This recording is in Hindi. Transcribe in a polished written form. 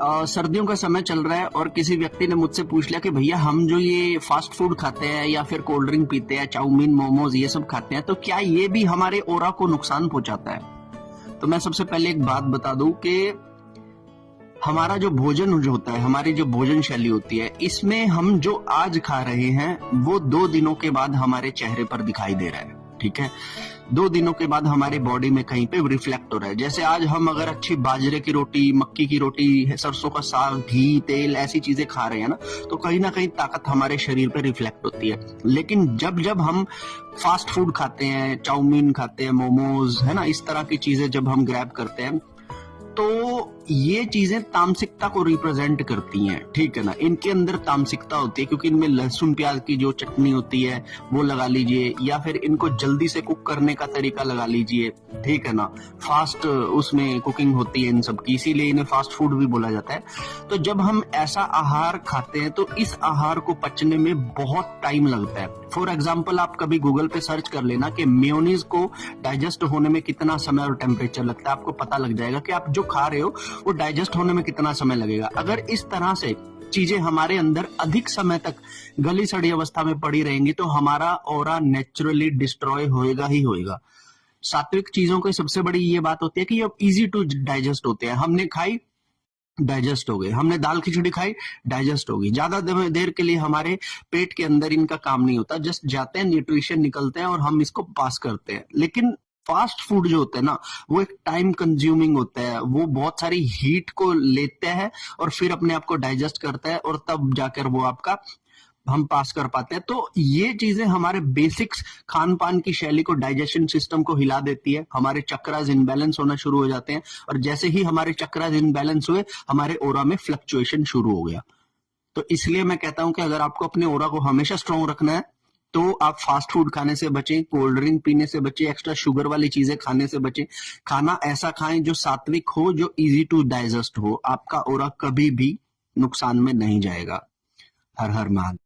सर्दियों का समय चल रहा है और किसी व्यक्ति ने मुझसे पूछ लिया कि भैया हम जो ये फास्ट फूड खाते हैं या फिर कोल्ड ड्रिंक पीते हैं, चाउमीन, मोमोज ये सब खाते हैं, तो क्या ये भी हमारे ऑरा को नुकसान पहुंचाता है? तो मैं सबसे पहले एक बात बता दूं कि हमारा जो भोजन जो होता है, हमारी जो भोजन शैली होती है, इसमें हम जो आज खा रहे हैं वो 2 दिनों के बाद हमारे चेहरे पर दिखाई दे रहा है। ठीक है, 2 दिनों के बाद हमारे बॉडी में कहीं पे रिफ्लेक्ट हो रहा है। जैसे आज हम अगर अच्छी बाजरे की रोटी, मक्की की रोटी, सरसों का साग, घी, तेल ऐसी चीजें खा रहे हैं ना, तो कहीं ना कहीं ताकत हमारे शरीर पे रिफ्लेक्ट होती है। लेकिन जब जब हम फास्ट फूड खाते हैं, चाउमीन खाते हैं, मोमोज, है ना, इस तरह की चीजें जब हम ग्रैब करते हैं, तो ये चीजें तामसिकता को रिप्रेजेंट करती हैं। ठीक है ना, इनके अंदर तामसिकता होती है क्योंकि इनमें लहसुन प्याज की जो चटनी होती है वो लगा लीजिए, या फिर इनको जल्दी से कुक करने का तरीका लगा लीजिए। ठीक है ना, फास्ट उसमें कुकिंग होती है इन सब की, इसीलिए इन्हें फास्ट फूड भी बोला जाता है। तो जब हम ऐसा आहार खाते हैं तो इस आहार को पचने में बहुत टाइम लगता है। फॉर एग्जाम्पल, आप कभी गूगल पे सर्च कर लेना कि मेयोनीज को डाइजेस्ट होने में कितना समय और टेम्परेचर लगता है, आपको पता लग जाएगा कि आप जो खा रहे हो वो डाइजेस्ट होने में कितना समय लगेगा। अगर इस तरह से चीजें हमारे अंदर अधिक समय तक गली सड़ी अवस्था में पड़ी रहेंगी तो हमारा ऑरा नेचुरली डिस्ट्रॉय होएगा ही होएगा। सात्विक चीजों की सबसे बड़ी ये बात होती है कि ये इजी टू डाइजेस्ट होते हैं। हमने खाई, डाइजेस्ट हो गए, हमने दाल खिचड़ी खाई, डाइजेस्ट होगी। ज्यादा देर के लिए हमारे पेट के अंदर इनका काम नहीं होता, जस्ट जाते हैं, न्यूट्रिशन निकलते हैं और हम इसको पास करते हैं। लेकिन फास्ट फूड जो होता है ना, वो एक टाइम कंज्यूमिंग होता है, वो बहुत सारी हीट को लेते हैं और फिर अपने आप को डाइजेस्ट करता है और तब जाकर वो आपका हम पास कर पाते हैं। तो ये चीजें हमारे बेसिक्स खान पान की शैली को, डाइजेशन सिस्टम को हिला देती है। हमारे चक्रास इनबैलेंस होना शुरू हो जाते हैं और जैसे ही हमारे चक्रास इनबैलेंस हुए, हमारे ओरा में फ्लक्चुएशन शुरू हो गया। तो इसलिए मैं कहता हूं कि अगर आपको अपने ओरा को हमेशा स्ट्रांग रखना है तो आप फास्ट फूड खाने से बचें, कोल्ड ड्रिंक पीने से बचें, एक्स्ट्रा शुगर वाली चीजें खाने से बचें। खाना ऐसा खाएं जो सात्विक हो, जो इजी टू डाइजेस्ट हो। आपका ओरा कभी भी नुकसान में नहीं जाएगा। हर हर महादेव।